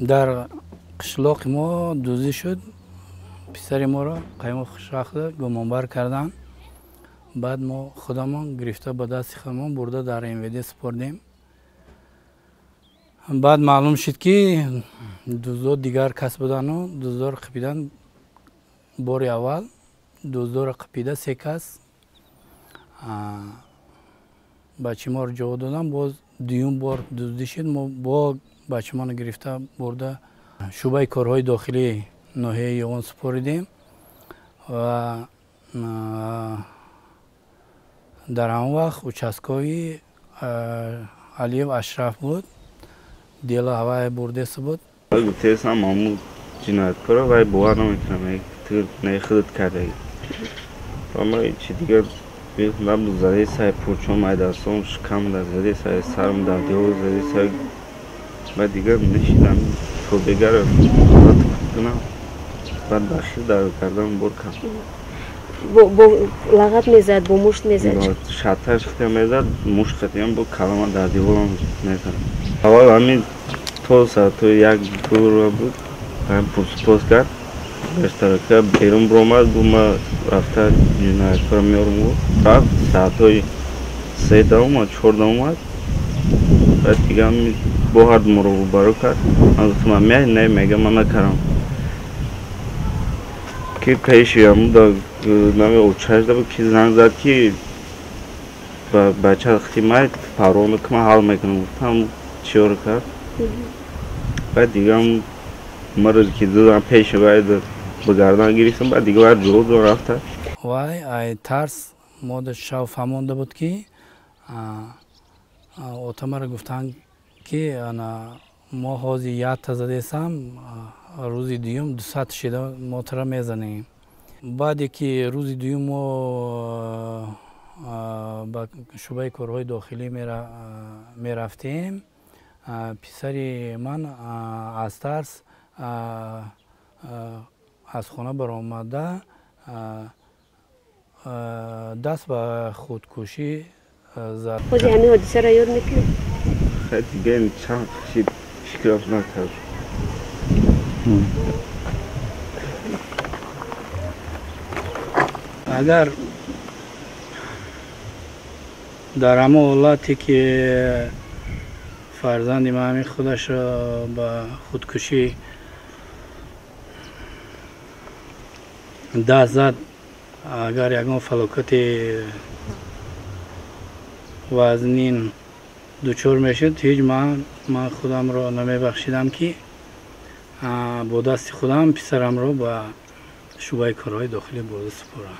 در قشلاق ما دزدی شد. پسر ما را قیمه شخص گمانبر کردن. بعد ما خودمان گرفته به دست خودمان برده در MVD سپردیم. بعد معلوم شد که دزدا دیگر کس بودن و دزدا را قپیدن. بار اول دزدا را قپیده 3 کس بچه ما را جواب دادن. باز دوم بار دزدی شد. ما با بچه ما را گرفته برده شعبه کارهای داخلی ناحیه یغان سپردیم و در آن وقت участковый علیف اشرف بود. دیل هوای برده بود. گفتم مامو جنایتکار وای باور نمیکنم تو نخودت کرده. اما چی دیگه من زده سای پوچون مایدارسون شکم داد زده سای سرم داد دیو زده سای بعد دیگه نشیدم تو بگر خودت کنم بعد داشتی دار کردم بر کم. با لغت میزد با مشت میزد. شاتش خیلی میزد مشت خیلی با کلام در دیوارم میزد. اول همین تو یک دور بود هم پوست کرد بهتره که بیرون برآمد گفت ما رفته جنایتکار میارم گفت رفت ساعتهای 3 اومد 4 اومد بعد دیگه هم با هر ما رو برو کرد. من گفتم نه میگه من نکردم که پیشی هم دا نمی اوچهش دا بود که زنگ زد که بچه خیلی ماید پارونه که من حال میکنم گفتم چی رو کرد بعد دیگه هم مرد که دو پیش باید بگردن گریستم بعد دیگه باید جلو رفته. وای ترس مود شو فهمونده بود که اوتا مرا گفتن که ما حاضی یاد زده سم روزی دوم 200 شده موتر میزنیم. بعدی که روزی دوم ما با شعبه کارهای داخلی میرفتیم پسری من از ترس از خانه برآمده دست به خودکشی زد. خودی همین حادثه را یاد میکنی؟ خیلی دیگه چند فکرات نکرد. اگر در همه حالتی که فرزند من خودش را به خودکشی دست زد اگر یکان فلاکت وزنین دچار میشد هیچ من خودم را نمیبخشیدم که با دست خودم پسرم را به شعبه کارهای داخلی برده سپردم.